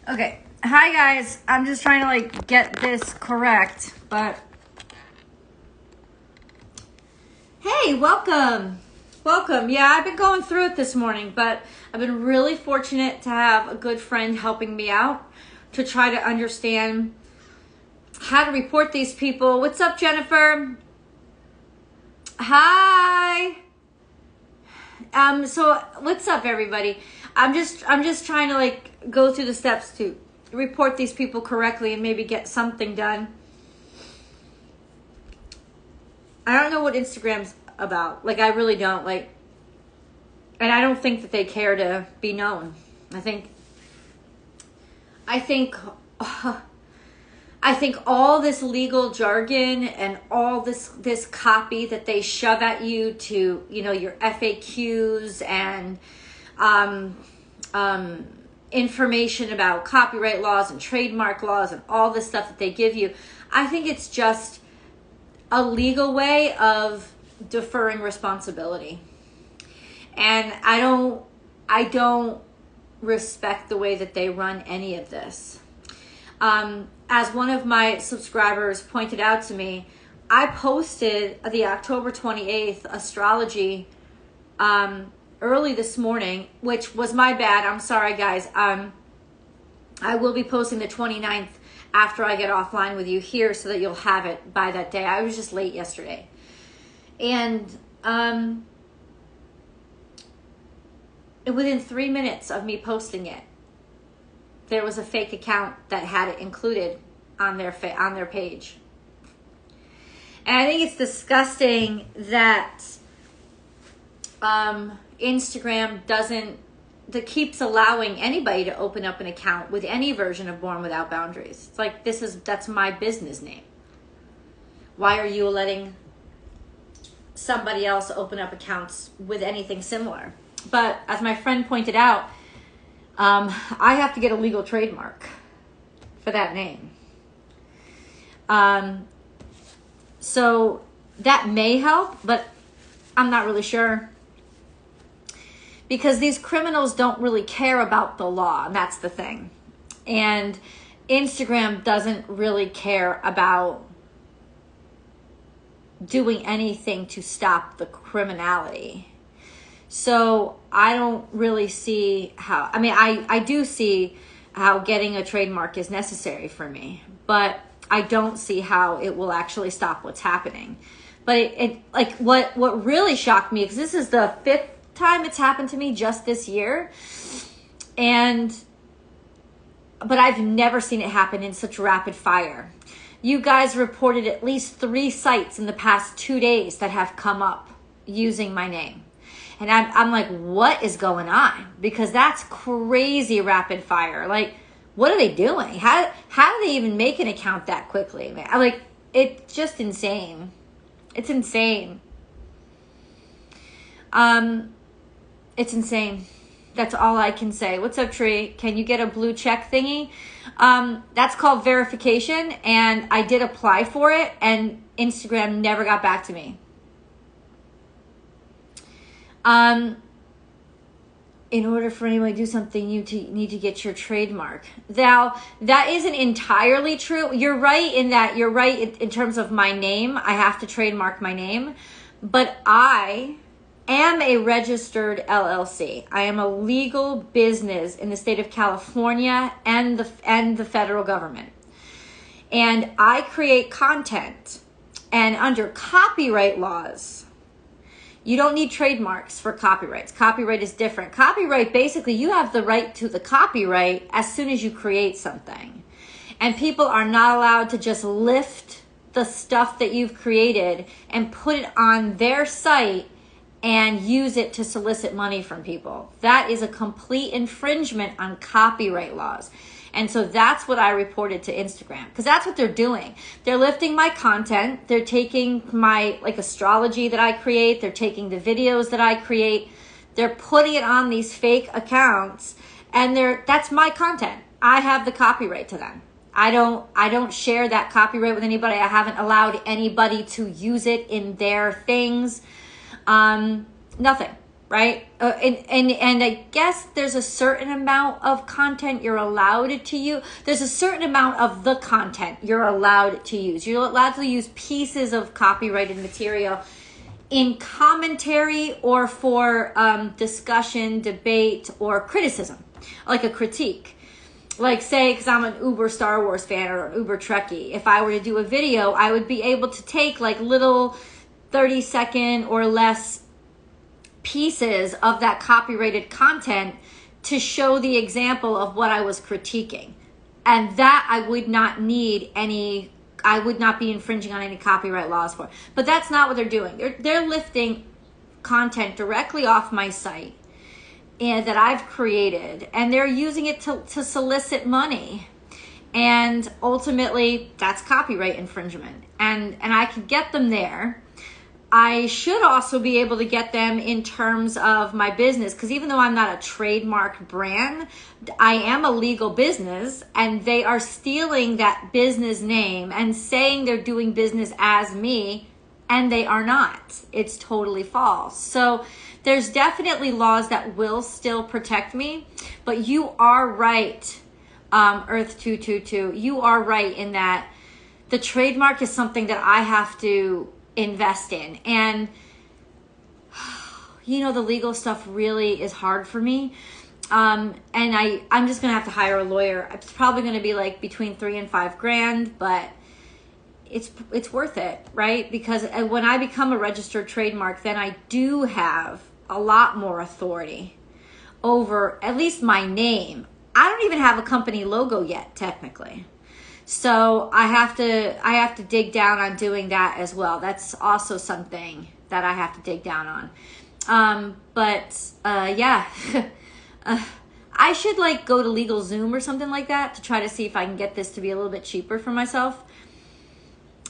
Okay. Hi, guys. I'm just trying to, get this correct, but... Hey, welcome. Welcome. Yeah, I've been going through it this morning, but I've been really fortunate to have a good friend helping me out to try to understand how to report these people. What's up, Jennifer? Hi. So what's up, everybody? I'm just trying to go through the steps to report these people correctly and maybe get something done. I don't know what Instagram's about. I really don't. And I don't think that they care to be known. I think all this legal jargon and all this copy that they shove at you to, your FAQs and information about copyright laws and trademark laws and all this stuff that they give you, I think it's just a legal way of deferring responsibility. And I don't respect the way that they run any of this. As one of my subscribers pointed out to me, I posted the October 28th Astrology early this morning, which was my bad. I'm sorry, guys. I will be posting the 29th after I get offline with you here so that you'll have it by that day. I was just late yesterday. And within 3 minutes of me posting it, there was a fake account that had it included on their page. And I think it's disgusting that Instagram that keeps allowing anybody to open up an account with any version of Born Without Boundaries. It's that's my business name. Why are you letting somebody else open up accounts with anything similar? But as my friend pointed out, I have to get a legal trademark for that name. So that may help, but I'm not really sure. Because these criminals don't really care about the law, and that's the thing. And Instagram doesn't really care about doing anything to stop the criminality. So I don't really see how, I do see how getting a trademark is necessary for me, but I don't see how it will actually stop what's happening. But what really shocked me, because this is the 5th time it's happened to me just this year, but I've never seen it happen in such rapid fire. You guys reported at least 3 sites in the past 2 days that have come up using my name. And I'm like, what is going on? Because that's crazy rapid fire. What are they doing? How do they even make an account that quickly? It's just insane. It's insane. It's insane. That's all I can say. What's up, Tree? Can you get a blue check thingy? That's called verification, and I did apply for it, and Instagram never got back to me. In order for anyone to do something, you need to get your trademark. Now, that isn't entirely true. You're right in terms of my name. I have to trademark my name, but I am a registered LLC. I am a legal business in the state of California and the federal government. And I create content. And under copyright laws, you don't need trademarks for copyrights. Copyright is different. Copyright, basically, you have the right to the copyright as soon as you create something. And people are not allowed to just lift the stuff that you've created and put it on their site and use it to solicit money from people. That is a complete infringement on copyright laws. And so that's what I reported to Instagram, because that's what they're doing. They're lifting my content. They're taking my astrology that I create. They're taking the videos that I create. They're putting it on these fake accounts, and that's my content. I have the copyright to them. I don't share that copyright with anybody. I haven't allowed anybody to use it in their things. Nothing. right? And I guess there's a certain amount of content you're allowed to use. There's a certain amount of the content you're allowed to use. You're allowed to use pieces of copyrighted material in commentary or for discussion, debate, or criticism, like a critique. Like say, because I'm an uber Star Wars fan or an uber Trekkie, if I were to do a video, I would be able to take like little 30-second or less pieces of that copyrighted content to show the example of what I was critiquing. And that I would not need any, I would not be infringing on any copyright laws for. But that's not what they're doing. They're lifting content directly off my site and that I've created, and they're using it to solicit money. And ultimately, that's copyright infringement. And I can get them there. I should also be able to get them in terms of my business, because even though I'm not a trademarked brand, I am a legal business, and they are stealing that business name and saying they're doing business as me, and they are not. It's totally false. So there's definitely laws that will still protect me, but you are right, Earth 222. You are right in that the trademark is something that I have to invest in. And you know, the legal stuff really is hard for me. And I'm just going to have to hire a lawyer. It's probably going to be like between $3,000 and $5,000, but it's worth it, right? Because when I become a registered trademark, then I do have a lot more authority over at least my name. I don't even have a company logo yet, technically. So I have to dig down on doing that as well. That's also something that I have to dig down on. Yeah, I should like go to LegalZoom or something like that to try to see if I can get this to be a little bit cheaper for myself.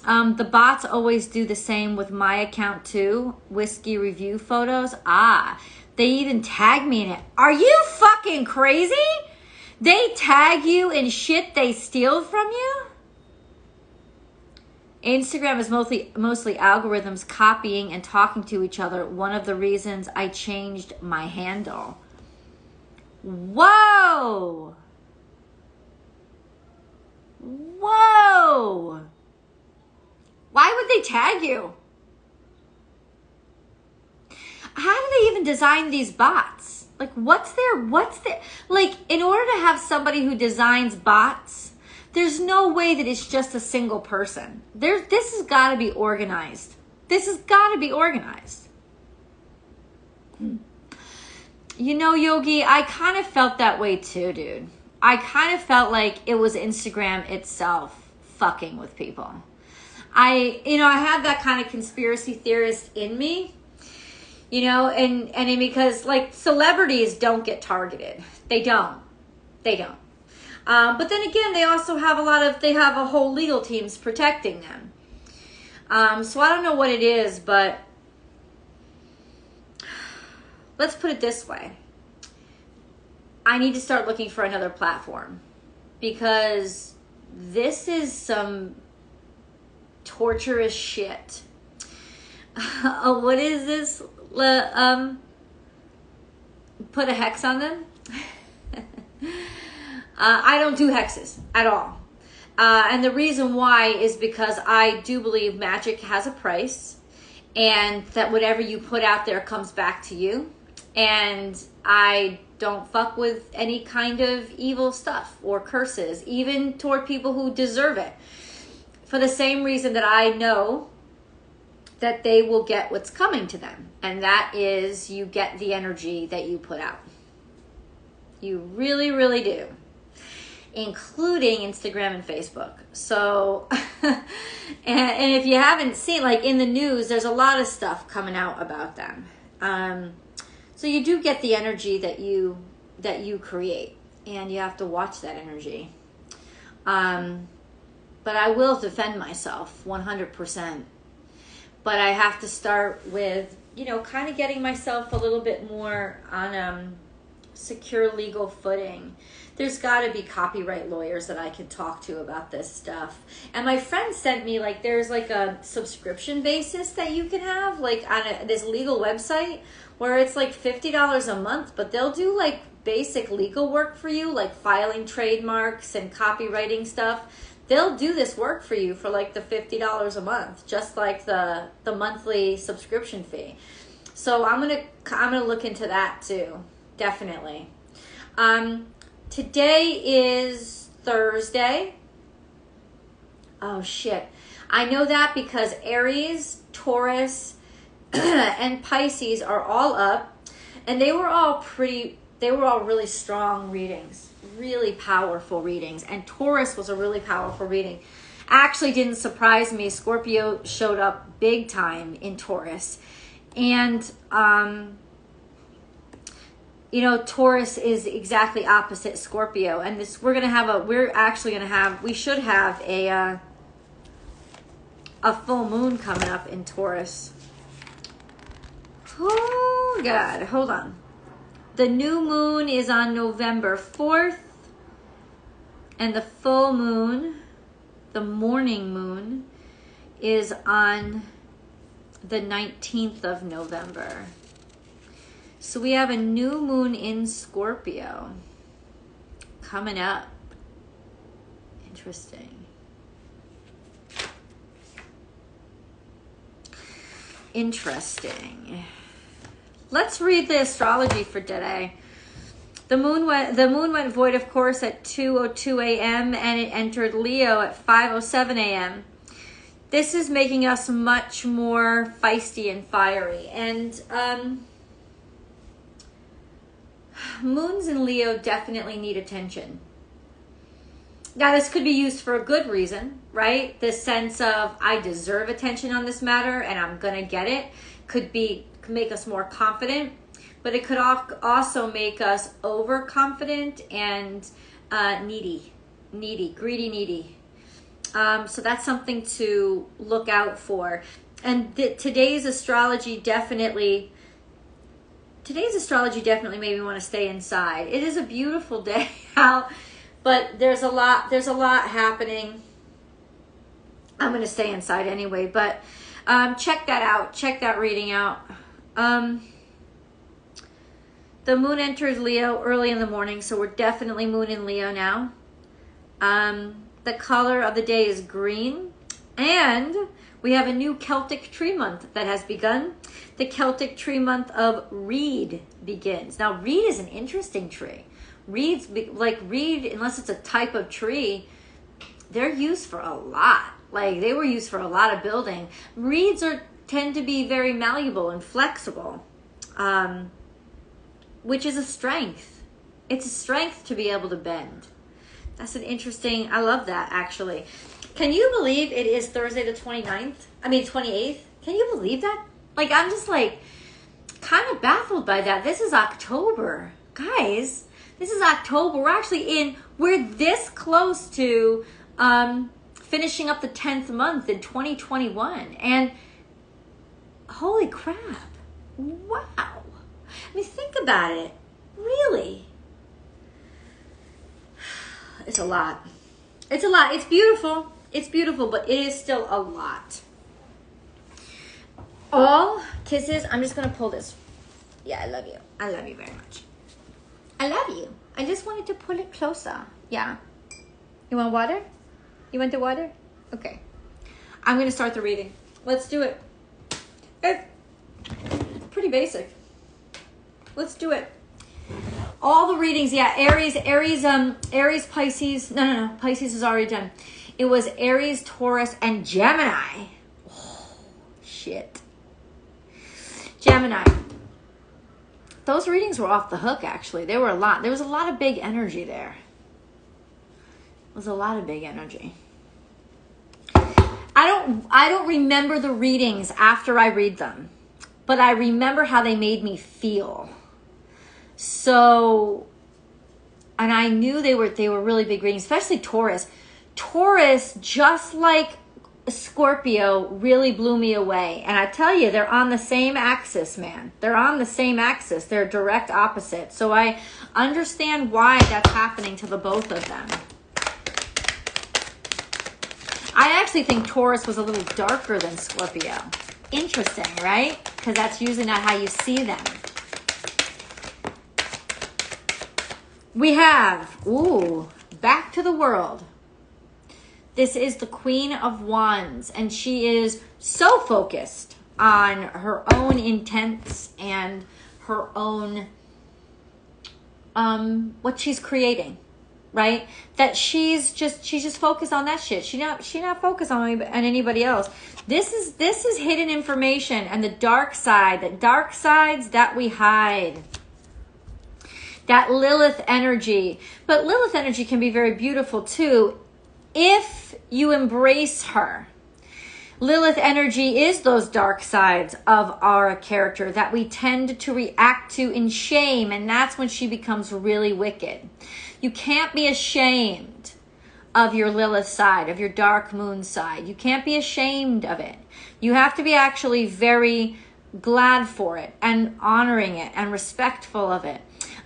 The bots always do the same with my account too. Whiskey review photos. They even tag me in it. Are you fucking crazy? They tag you in shit they steal from you? Instagram is mostly algorithms copying and talking to each other. One of the reasons I changed my handle. Whoa! Whoa! Why would they tag you? How do they even design these bots? Like, what's their, like, in order to have somebody who designs bots, there's no way that it's just a single person. This has got to be organized. This has got to be organized. You know, Yogi, I kind of felt that way too, dude. I kind of felt like it was Instagram itself fucking with people. I had that kind of conspiracy theorist in me. You know, and because like celebrities don't get targeted. They don't. But then again, they also have they have a whole legal teams protecting them. So I don't know what it is, but let's put it this way. I need to start looking for another platform because this is some torturous shit. What is this? Put a hex on them. I don't do hexes at all. And the reason why is because I do believe magic has a price and that whatever you put out there comes back to you. And I don't fuck with any kind of evil stuff or curses, even toward people who deserve it. For the same reason that I know that they will get what's coming to them. And that is you get the energy that you put out. You really, really do. Including Instagram and Facebook. So, and if you haven't seen, like in the news, there's a lot of stuff coming out about them. So you do get the energy that you create. And you have to watch that energy. But I will defend myself 100%. But I have to start with, kind of getting myself a little bit more on secure legal footing. There's got to be copyright lawyers that I can talk to about this stuff. And my friend sent me, there's a subscription basis that you can have, on this legal website where it's like $50 a month, but they'll do like basic legal work for you, like filing trademarks and copywriting stuff. They'll do this work for you for like the $50 a month, just like the monthly subscription fee. So I'm gonna look into that too, definitely. Today is Thursday. Oh shit. I know that because Aries, Taurus, and Pisces are all up, and they were all really strong readings, really powerful readings. And Taurus was a really powerful reading. Actually didn't surprise me. Scorpio showed up big time in Taurus. And, you know, Taurus is exactly opposite Scorpio. And we should have a full moon coming up in Taurus. Oh, God. Hold on. The new moon is on November 4th. And the full moon, the morning moon, is on the 19th of November. So we have a new moon in Scorpio coming up. Interesting. Interesting. Let's read the astrology for today. The moon went void, of course, at 2:02 a.m. and it entered Leo at 5:07 a.m. This is making us much more feisty and fiery. And moons in Leo definitely need attention. Now, this could be used for a good reason, right? This sense of, I deserve attention on this matter and I'm going to get it, could make us more confident, but it could also make us overconfident and needy, greedy, needy. So that's something to look out for. And today's astrology definitely made me want to stay inside. It is a beautiful day out, but there's a lot happening. I'm going to stay inside anyway, but check that out. Check that reading out. The moon enters Leo early in the morning, so we're definitely moon in Leo now. The color of the day is green, and we have a new Celtic tree month that has begun. The Celtic tree month of reed begins. Now, reed is an interesting tree. Reed, unless it's a type of tree, they're used for a lot. Like, they were used for a lot of building. Reeds tend to be very malleable and flexible, which is a strength. It's a strength to be able to bend. That's an interesting, I love that, actually. Can you believe it is Thursday the 28th? Can you believe that? Like, I'm just like kind of baffled by that. This is October. Guys, this is October. We're this close to finishing up the 10th month in 2021. And holy crap. Wow. I mean, think about it. Really? It's a lot. It's a lot. It's beautiful. It's beautiful, but it is still a lot. All kisses. I'm just going to pull this. Yeah, I love you. I love you very much. I love you. I just wanted to pull it closer. Yeah. You want water? You want the water? Okay. I'm going to start the reading. Let's do it. It's pretty basic. Let's do it. All the readings, yeah, Aries, Pisces. No. Pisces is already done. It was Aries, Taurus, and Gemini. Oh, shit. Gemini. Those readings were off the hook, actually. There was a lot of big energy there. I don't remember the readings after I read them, but I remember how they made me feel. So, and I knew they were really big readings, especially Taurus. Taurus, just like Scorpio, really blew me away. And I tell you, they're on the same axis, man. They're on the same axis. They're direct opposite. So I understand why that's happening to the both of them. I actually think Taurus was a little darker than Scorpio. Interesting, right? Because that's usually not how you see them. We have, ooh, back to the world. This is the Queen of Wands, and she is so focused on her own intents and her own, what she's creating, right? That she's just focused on that shit. She not focused on anybody else. This is hidden information and the dark side, the dark sides that we hide. That Lilith energy. But Lilith energy can be very beautiful too if you embrace her. Lilith energy is those dark sides of our character that we tend to react to in shame, and that's when she becomes really wicked. You can't be ashamed of your Lilith side, of your dark moon side. You can't be ashamed of it. You have to be actually very glad for it and honoring it and respectful of it.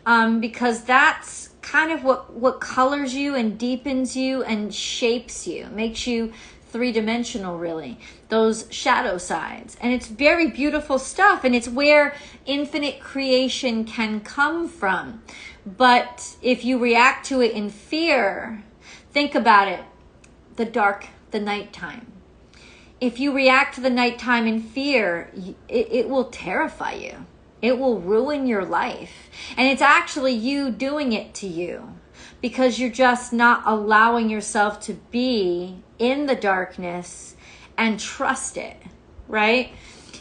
Because that's kind of what colors you and deepens you and shapes you, makes you three-dimensional, really, those shadow sides. And it's very beautiful stuff, and it's where infinite creation can come from. But if you react to it in fear, think about it, the nighttime. If you react to the nighttime in fear, it will terrify you. It will ruin your life. And it's actually you doing it to you because you're just not allowing yourself to be in the darkness and trust it, right?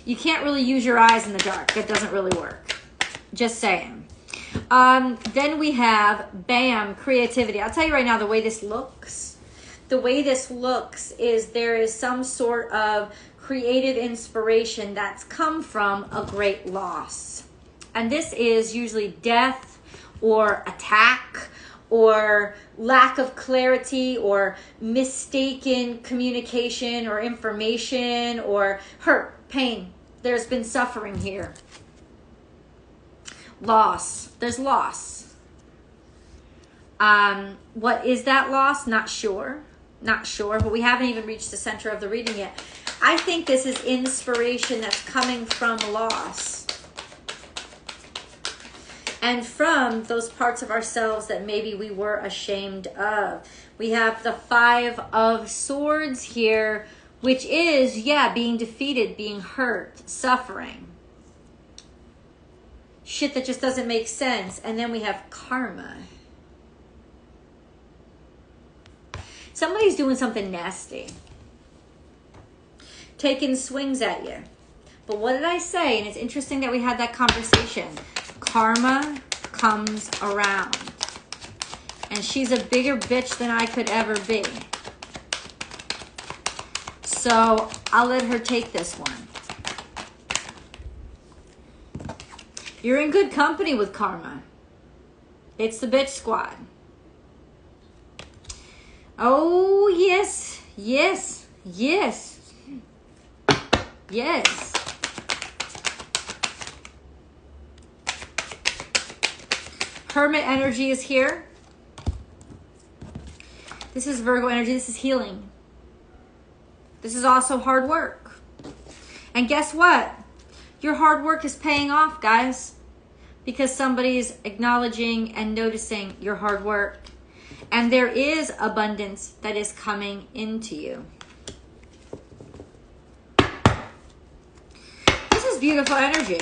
You can't really use your eyes in the dark. That doesn't really work. Just saying. Then we have, bam, creativity. I'll tell you right now, the way this looks is there is some sort of creative inspiration that's come from a great loss. And this is usually death or attack or lack of clarity or mistaken communication or information or hurt, pain. There's been suffering here. Loss. There's loss. What is that loss? Not sure. Not sure, but we haven't even reached the center of the reading yet. I think this is inspiration that's coming from loss. And from those parts of ourselves that maybe we were ashamed of. We have the 5 of Swords here, which is, being defeated, being hurt, suffering. Shit that just doesn't make sense. And then we have karma. Somebody's doing something nasty. Taking swings at you. But what did I say? And it's interesting that we had that conversation. Karma comes around. And she's a bigger bitch than I could ever be. So I'll let her take this one. You're in good company with karma. It's the bitch squad. Oh, yes, yes, yes, yes. Hermit energy is here. This is Virgo energy. This is healing. This is also hard work. And guess what? Your hard work is paying off, guys, because somebody's acknowledging and noticing your hard work. And there is abundance that is coming into you. This is beautiful energy.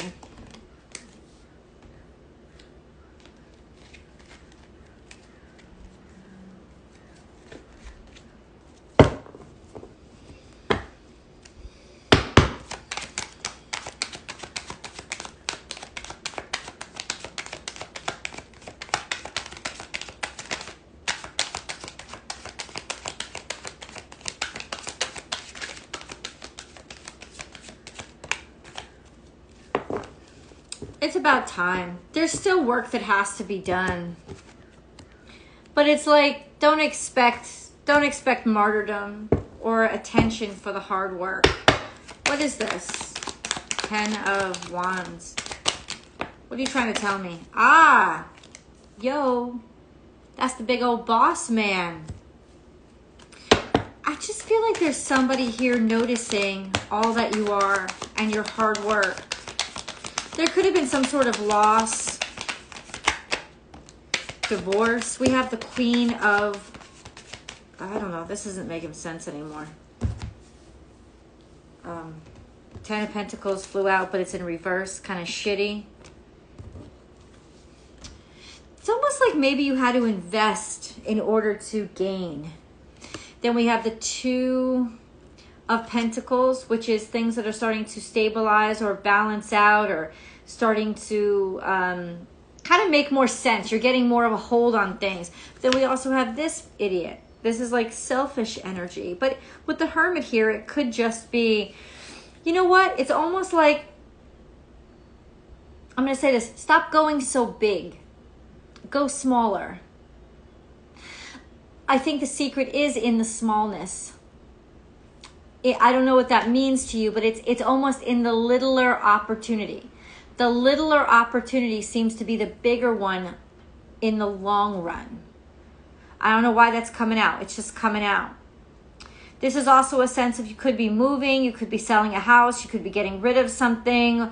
It's about time. There's still work that has to be done. But it's like, don't expect martyrdom or attention for the hard work. What is this? 10 of Wands. What are you trying to tell me? Ah, yo, that's the big old boss man. I just feel like there's somebody here noticing all that you are and your hard work. There could have been some sort of loss. divorce. We have the Queen of, I don't know, this isn't making sense anymore. 10 of Pentacles flew out, but it's in reverse, kind of shitty. It's almost like maybe you had to invest in order to gain. Then we have the 2 of Pentacles, which is things that are starting to stabilize or balance out or starting to kind of make more sense. You're getting more of a hold on things. Then we also have this idiot. This is like selfish energy. But with the Hermit here, it could just be, you know what? It's almost like, I'm going to say this, stop going so big. Go smaller. I think the secret is in the smallness. I don't know what that means to you, but it's almost in the littler opportunity. The littler opportunity seems to be the bigger one in the long run. I don't know why that's coming out. It's just coming out. This is also a sense of you could be moving, you could be selling a house, you could be getting rid of something,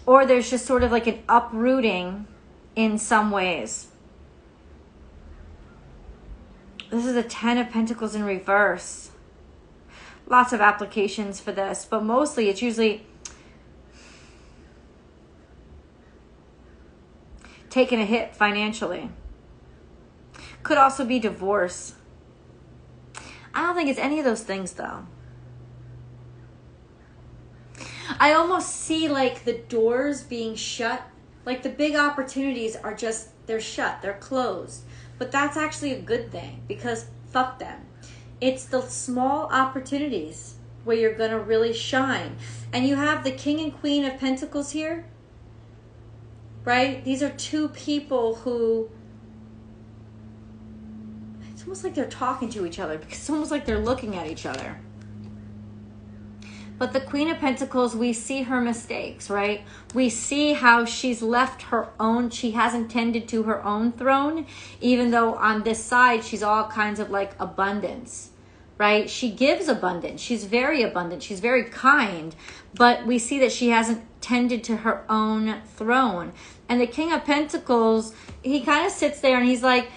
or there's just sort of like an uprooting in some ways. This is a 10 of Pentacles in reverse. Lots of applications for this, but mostly it's usually taking a hit financially. Could also be divorce. I don't think it's any of those things though. I almost see like the doors being shut. Like the big opportunities are just, they're shut, they're closed. But that's actually a good thing because fuck them. It's the small opportunities where you're going to really shine. And you have the King and Queen of Pentacles here, right? These are 2 people who, it's almost like they're talking to each other because it's almost like they're looking at each other. But the Queen of Pentacles, we see her mistakes, right? We see how she's left her own, she hasn't tended to her own throne, even though on this side, she's all kinds of like abundance, right? She gives abundance. She's very abundant. She's very kind, but we see that she hasn't tended to her own throne. And the King of Pentacles, he kind of sits there and he's like,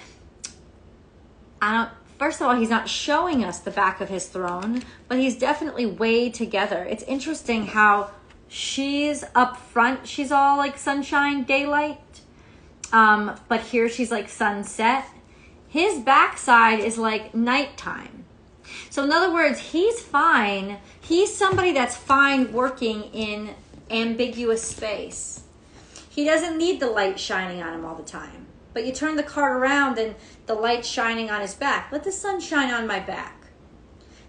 first of all, he's not showing us the back of his throne, but he's definitely way together. It's interesting how she's up front. She's all like sunshine, daylight. But here she's like sunset. His backside is like nighttime. So in other words, he's fine. He's somebody that's fine working in ambiguous space. He doesn't need the light shining on him all the time. But you turn the card around and the light's shining on his back. Let the sun shine on my back.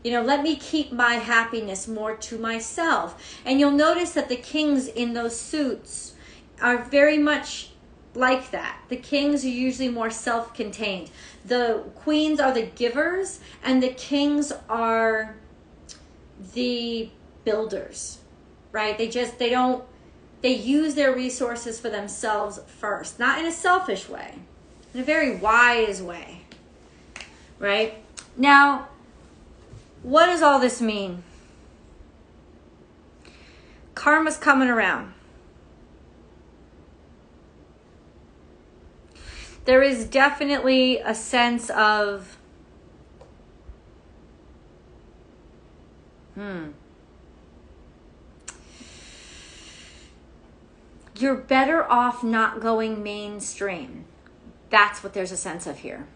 You know, let me keep my happiness more to myself. And you'll notice that the kings in those suits are very much like that. The kings are usually more self-contained. The queens are the givers and the kings are the builders, right? They use their resources for themselves first, not in a selfish way, in a very wise way, right? Now, what does all this mean? Karma's coming around. There is definitely a sense of, you're better off not going mainstream. That's what there's a sense of here.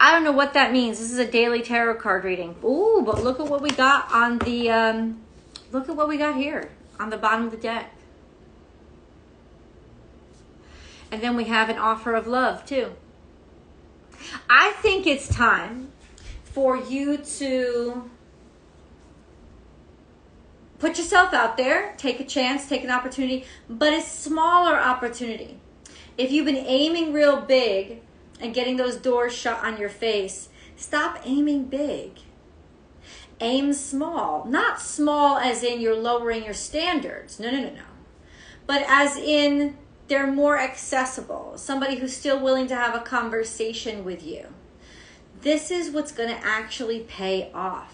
I don't know what that means. This is a daily tarot card reading. Ooh, but look at what we got on the, look at what we got here on the bottom of the deck. And then we have an offer of love too. I think it's time for you to put yourself out there, take a chance, take an opportunity, but a smaller opportunity. If you've been aiming real big and getting those doors shut on your face, stop aiming big. Aim small. Not small as in you're lowering your standards. No. But as in they're more accessible. Somebody who's still willing to have a conversation with you. This is what's going to actually pay off.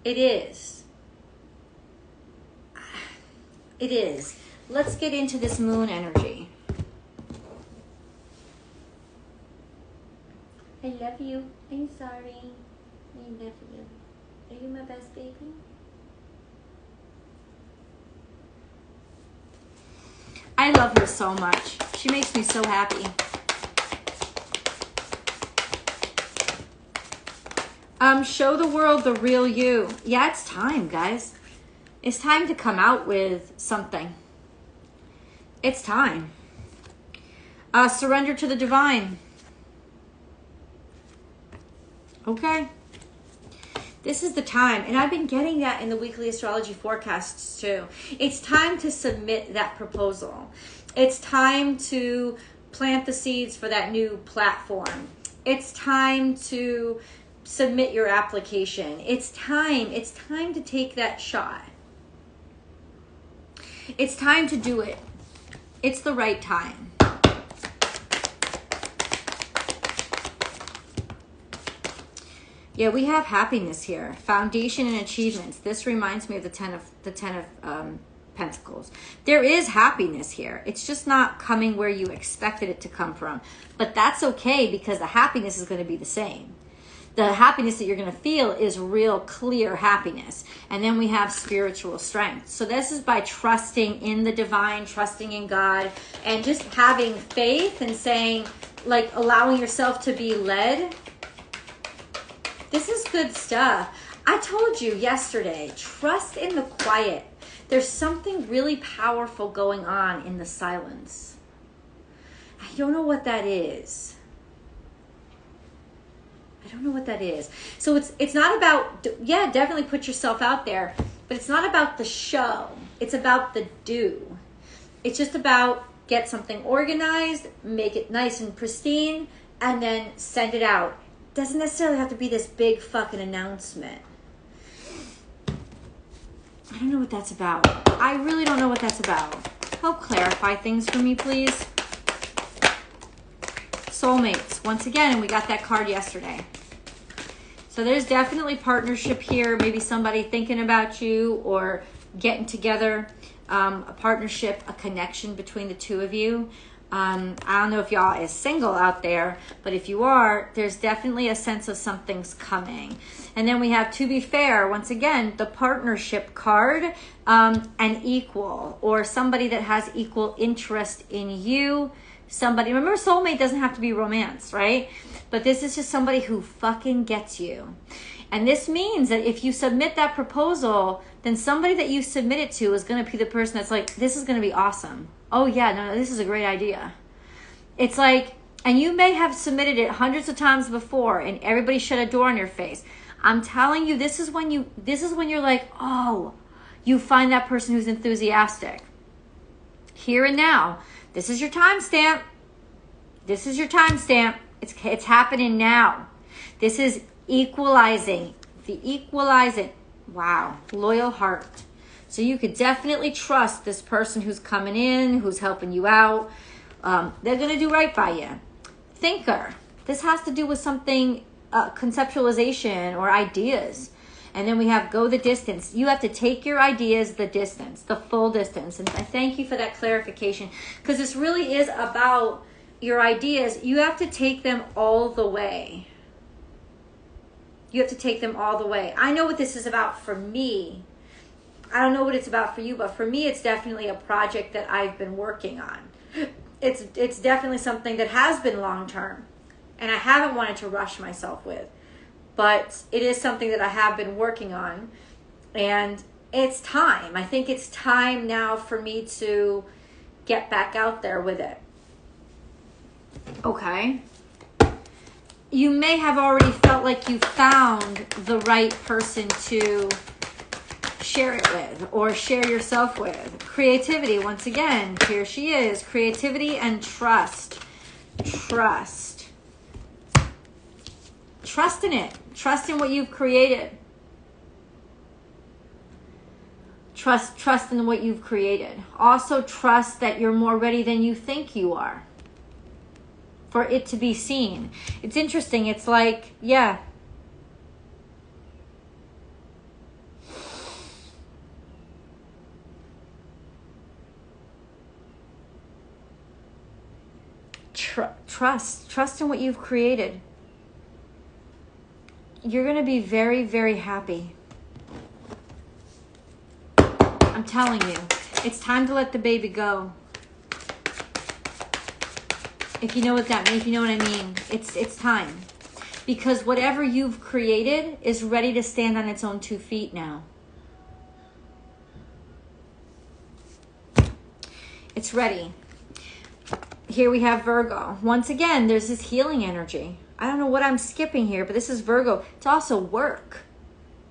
It is. It is. Let's get into this moon energy. I love you. I'm sorry. I love you. Are you my best baby? I love her so much. She makes me so happy. Show the world the real you. Yeah, it's time, guys. It's time to come out with something. It's time. Surrender to the divine. Okay. This is the time. And I've been getting that in the weekly astrology forecasts too. It's time to submit that proposal. It's time to plant the seeds for that new platform. It's time to submit your application. It's time to take that shot. It's time to do it. It's the right time. Yeah, we have happiness here. Foundation and achievements. This reminds me of the ten of Pentacles. There is happiness here. It's just not coming where you expected it to come from. But that's okay because the happiness is going to be the same. The happiness that you're going to feel is real clear happiness. And then we have spiritual strength. So this is by trusting in the divine, trusting in God, and just having faith and saying, like, allowing yourself to be led. This is good stuff. I told you yesterday, trust in the quiet. There's something really powerful going on in the silence. I don't know what that is. I don't know what that is. So it's not about, yeah, definitely put yourself out there, but it's not about the show. It's about the do. It's just about get something organized, make it nice and pristine, and then send it out. Doesn't necessarily have to be this big fucking announcement. I don't know what that's about. I really don't know what that's about. Help clarify things for me, please. Soulmates. Once again, we got that card yesterday. So there's definitely partnership here. Maybe somebody thinking about you or getting together. A partnership, a connection between the two of you. I don't know if y'all is single out there, but if you are, there's definitely a sense of something's coming. And then we have, to be fair, once again, the partnership card, an equal, or somebody that has equal interest in you. Somebody, remember, soulmate doesn't have to be romance, right? But this is just somebody who fucking gets you. And this means that if you submit that proposal, then somebody that you submit it to is going to be the person that's like, this is going to be awesome. Oh yeah, no, this is a great idea. It's like, and you may have submitted it hundreds of times before and everybody shut a door on your face. I'm telling you, this is when you're like, oh, you find that person who's enthusiastic. Here and now. This is your timestamp. This is your timestamp. It's happening now. This is equalizing. The equalizing. Wow. Loyal heart. So you could definitely trust this person who's coming in, who's helping you out. They're going to do right by you. Thinker. This has to do with something, conceptualization or ideas. And then we have go the distance. You have to take your ideas the distance, the full distance. And I thank you for that clarification, because this really is about your ideas. You have to take them all the way. You have to take them all the way. I know what this is about for me. I don't know what it's about for you, but for me, it's definitely a project that I've been working on. It's definitely something that has been long-term, and I haven't wanted to rush myself with. But it is something that I have been working on, and it's time. I think it's time now for me to get back out there with it. Okay. You may have already felt like you found the right person to share it with or share yourself with. Creativity, once again, here she is. Creativity and trust. Trust. Trust in it. Trust in what you've created. Trust in what you've created. Also trust that you're more ready than you think you are for it to be seen. It's interesting. It's like, yeah. Trust in what you've created. you're going to be very, very happy. I'm telling you, it's time to let the baby go. If you know what that means, if you know what I mean, it's time. Because whatever you've created is ready to stand on its own 2 feet now. It's ready. Here we have Virgo. Once again, there's this healing energy. I don't know what I'm skipping here, but this is Virgo. It's also work.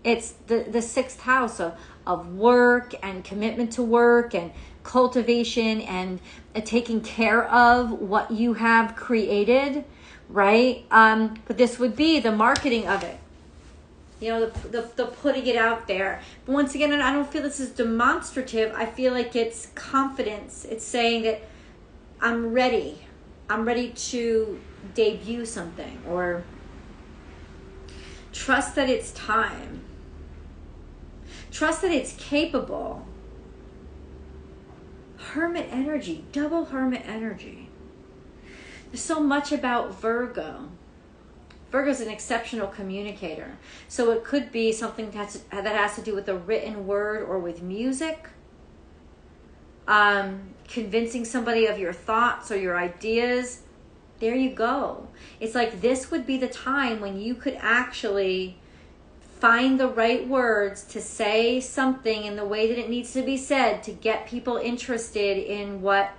It's the 6th house of work and commitment to work and cultivation and taking care of what you have created, right? But this would be the marketing of it. You know, the putting it out there. But once again, I don't feel this is demonstrative. I feel like it's confidence. It's saying that I'm ready. I'm ready to debut something, or trust that it's time. Trust that it's capable. Hermit energy, double Hermit energy. There's so much about Virgo. Virgo's an exceptional communicator. So it could be something that has to do with the written word or with music. Convincing somebody of your thoughts or your ideas. There you go. It's like this would be the time when you could actually find the right words to say something in the way that it needs to be said to get people interested in what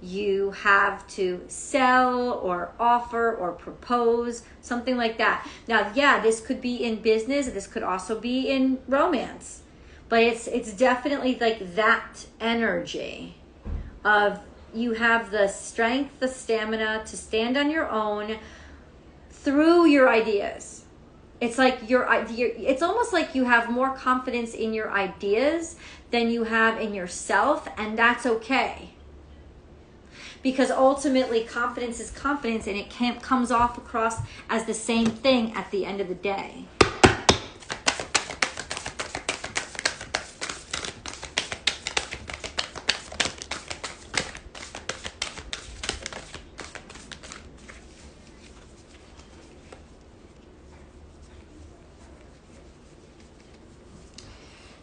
you have to sell or offer or propose, something like that. Now, yeah, this could be in business. This could also be in romance. But it's definitely like that energy of you have the strength, the stamina to stand on your own through your ideas. It's like it's almost like you have more confidence in your ideas than you have in yourself, and that's okay. Because ultimately confidence is confidence, and it comes off across as the same thing at the end of the day.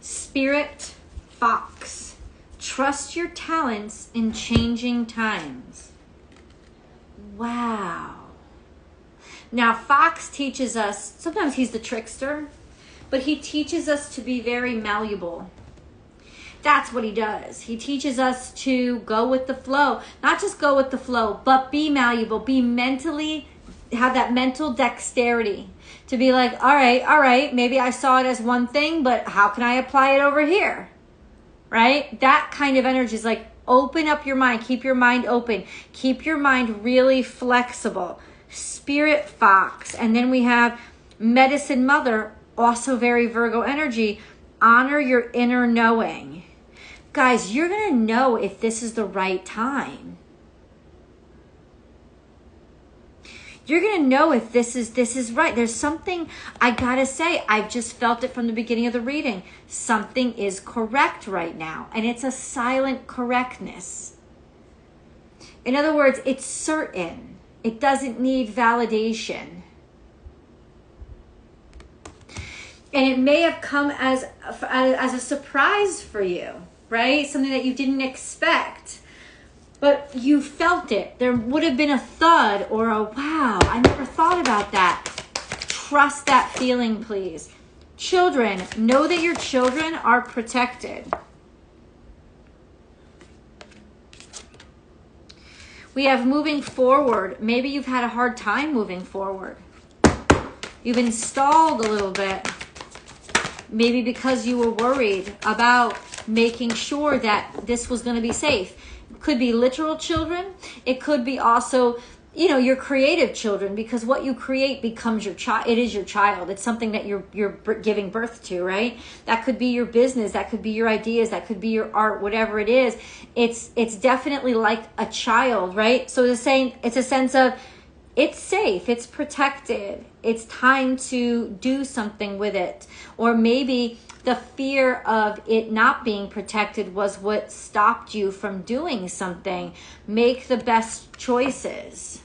Spirit Fox. Trust your talents in changing times. Wow. Now, Fox teaches us, sometimes he's the trickster, but he teaches us to be very malleable. That's what he does. He teaches us to go with the flow. Not just go with the flow, but be malleable. Be mentally, have that mental dexterity. To be like, all right, maybe I saw it as one thing, but how can I apply it over here? Right? That kind of energy is like, open up your mind. Keep your mind open. Keep your mind really flexible. Spirit Fox. And then we have Medicine Mother, also very Virgo energy. Honor your inner knowing. Guys, you're going to know if this is the right time. You're going to know if this is right. There's something, I got to say, I've just felt it from the beginning of the reading. Something is correct right now. And it's a silent correctness. In other words, it's certain. It doesn't need validation. And it may have come as a surprise for you, right? Something that you didn't expect. But you felt it. There would have been a thud or a wow, I never thought about that. Trust that feeling, please. Children, know that your children are protected. We have moving forward. Maybe you've had a hard time moving forward. You've been stalled a little bit. Maybe because you were worried about making sure that this was going to be safe. Could be literal children. It could be also, your creative children, because what you create becomes your child. It is your child. It's something that you're giving birth to, right? That could be your business. That could be your ideas. That could be your art, whatever it is. It's definitely like a child, right? So it's a sense of it's safe. It's protected. It's time to do something with it. Or maybe the fear of it not being protected was what stopped you from doing something. Make the best choices,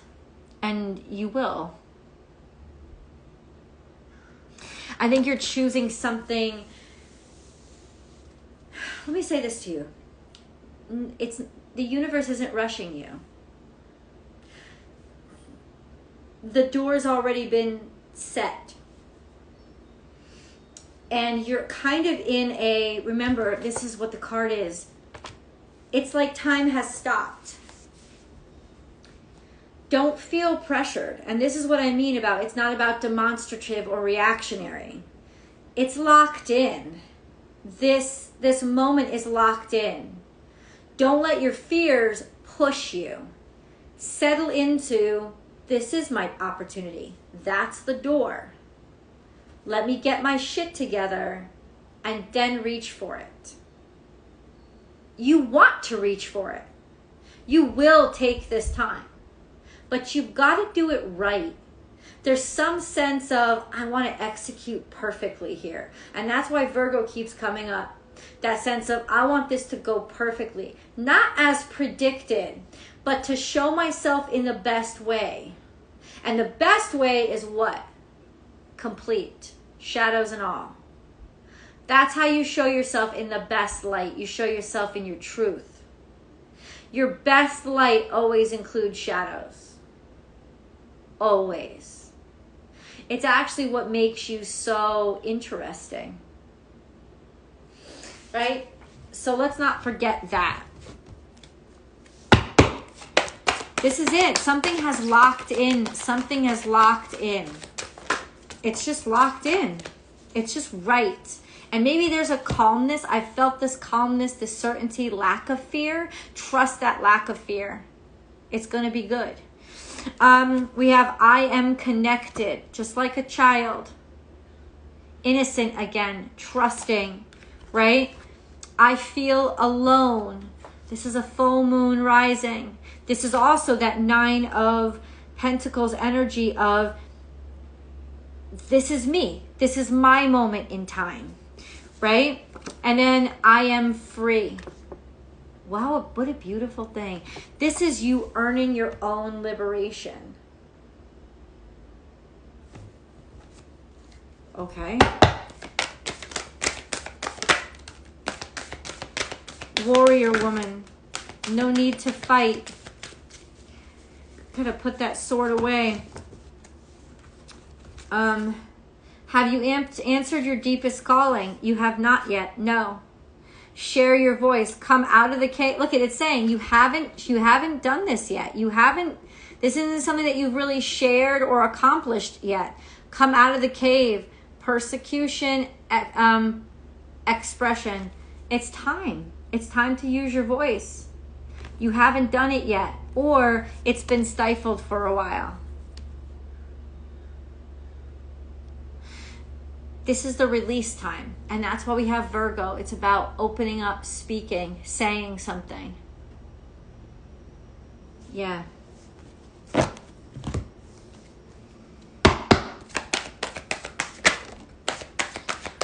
and you will. I think you're choosing something. Let me say this to you. The universe isn't rushing you. The door's already been set. And you're kind of in a, remember, this is what the card is. It's like time has stopped. Don't feel pressured. And this is what I mean about, it's not about demonstrative or reactionary. It's locked in. This moment is locked in. Don't let your fears push you. Settle into, this is my opportunity. That's the door. Let me get my shit together and then reach for it. You want to reach for it. You will take this time. But you've got to do it right. There's some sense of, I want to execute perfectly here. And that's why Virgo keeps coming up. That sense of, I want this to go perfectly. Not as predicted, but to show myself in the best way. And the best way is what? Complete. Shadows and all. That's how you show yourself in the best light. You show yourself in your truth. Your best light always includes shadows. Always. It's actually what makes you so interesting. Right? So let's not forget that. This is it. Something has locked in. Something has locked in. It's just locked in. It's just right. And maybe there's a calmness. I felt this calmness, this certainty, lack of fear. Trust that lack of fear. It's going to be good. We have I am connected, just like a child. Innocent again, trusting, right? I feel alone. This is a full moon rising. This is also that 9 of Pentacles energy of, this is me. This is my moment in time, right? And then I am free. Wow, what a beautiful thing. This is you earning your own liberation. Okay. Warrior woman. No need to fight. Gotta put that sword away. Have you answered your deepest calling? You have not yet. No. Share your voice. Come out of the cave. Look at it saying you haven't done this yet. This isn't something that you've really shared or accomplished yet. Come out of the cave. Persecution, expression. It's time. It's time to use your voice. You haven't done it yet, or it's been stifled for a while. This is the release time, and that's why we have Virgo. It's about opening up, speaking, saying something. Yeah.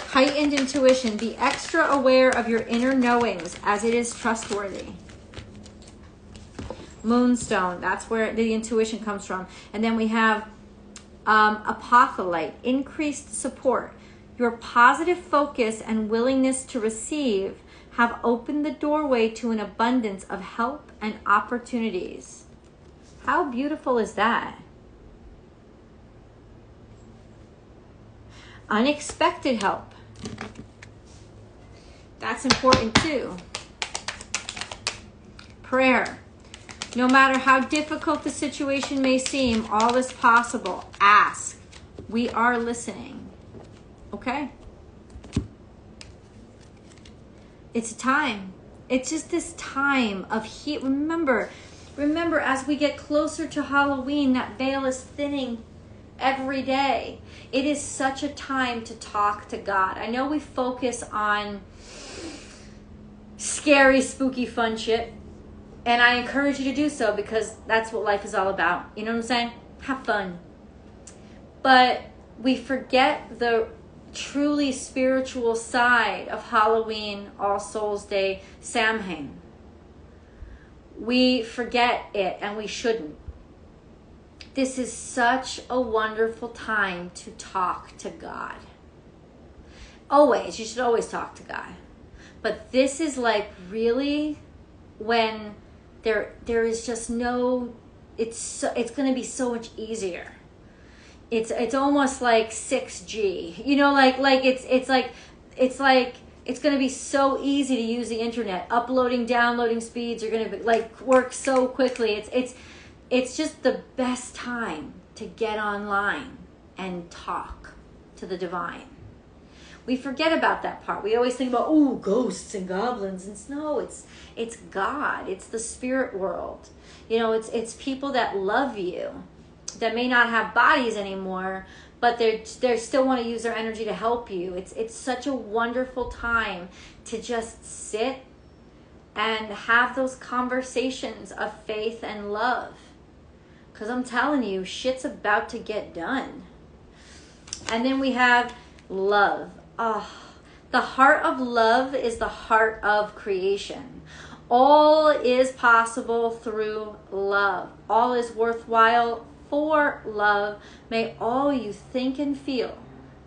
Heightened intuition. Be extra aware of your inner knowings as it is trustworthy. Moonstone. That's where the intuition comes from. And then we have Apotholite. Increased support. Your positive focus and willingness to receive have opened the doorway to an abundance of help and opportunities. How beautiful is that? Unexpected help. That's important too. Prayer. No matter how difficult the situation may seem, all is possible. Ask. We are listening. Okay? It's a time. It's just this time of heat. Remember, as we get closer to Halloween, that veil is thinning every day. It is such a time to talk to God. I know we focus on scary, spooky, fun shit. And I encourage you to do so because that's what life is all about. You know what I'm saying? Have fun. But we forget the truly spiritual side of Halloween, All Souls Day, Samhain. We forget it, and we shouldn't. This is such a wonderful time to talk to God. Always, you should always talk to God. But this is like really when there is just no, it's going to be so much easier. It's almost like 6G, you know, like it's like it's going to be so easy to use the internet. Uploading, downloading speeds are going to be like work so quickly. It's just the best time to get online and talk to the divine. We forget about that part. We always think about, oh, ghosts and goblins. And no, it's God. It's the spirit world. You know, it's people that love you, that may not have bodies anymore, but they still want to use their energy to help you. It's such a wonderful time to just sit and have those conversations of faith and love. Because I'm telling you, shit's about to get done. And then we have love. Oh, the heart of love is the heart of creation. All is possible through love. All is worthwhile for love. May all you think and feel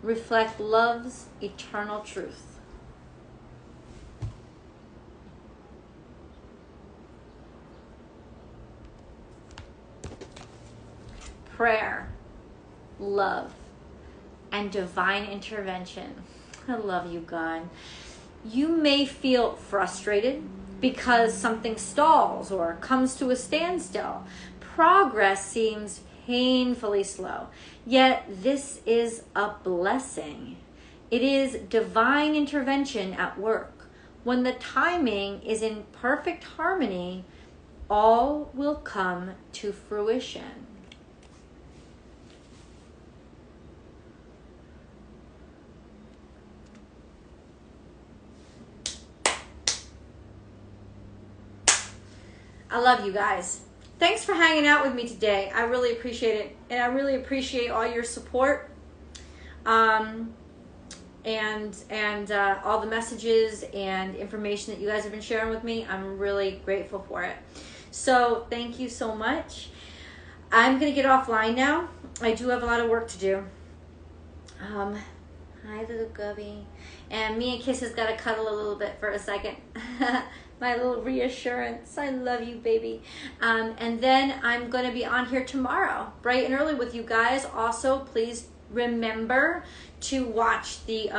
reflect love's eternal truth. Prayer, love, and divine intervention. I love you, God. You may feel frustrated because something stalls or comes to a standstill. Progress seems painfully slow, yet this is a blessing. It is divine intervention at work. When the timing is in perfect harmony, all will come to fruition. I love you guys. Thanks for hanging out with me today. I really appreciate it. And I really appreciate all your support. And all the messages and information that you guys have been sharing with me. I'm really grateful for it. So thank you so much. I'm going to get offline now. I do have a lot of work to do. Hi, little Gubby. And me and Kiss has got to cuddle a little bit for a second. My little reassurance. I love you, baby. And then I'm going to be on here tomorrow, bright and early with you guys. Also, please remember to watch the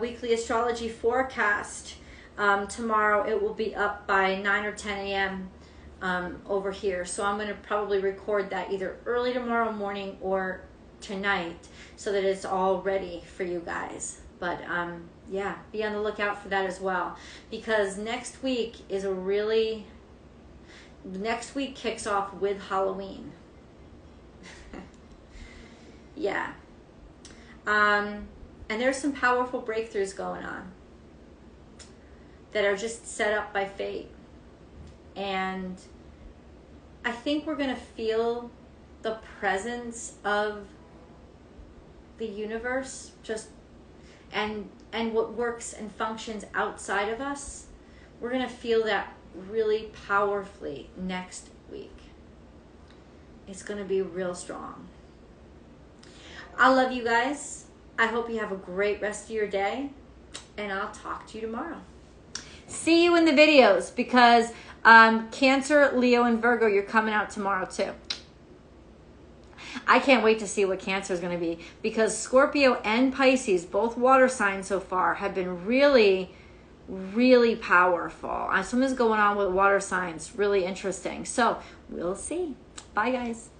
weekly astrology forecast. Tomorrow it will be up by 9 or 10 a.m. Over here. So I'm going to probably record that either early tomorrow morning or tonight so that it's all ready for you guys. But yeah, be on the lookout for that as well, because next week kicks off with Halloween. Yeah. And there's some powerful breakthroughs going on that are just set up by fate. And I think we're going to feel the presence of the universe and what works and functions outside of us. We're going to feel that really powerfully next week. It's going to be real strong. I love you guys. I hope you have a great rest of your day, and I'll talk to you tomorrow. See you in the videos, because Cancer, Leo, and Virgo, you're coming out tomorrow too. I can't wait to see what Cancer is going to be, because Scorpio and Pisces, both water signs so far, have been really, really powerful. Something's going on with water signs, really interesting. So we'll see. Bye, guys.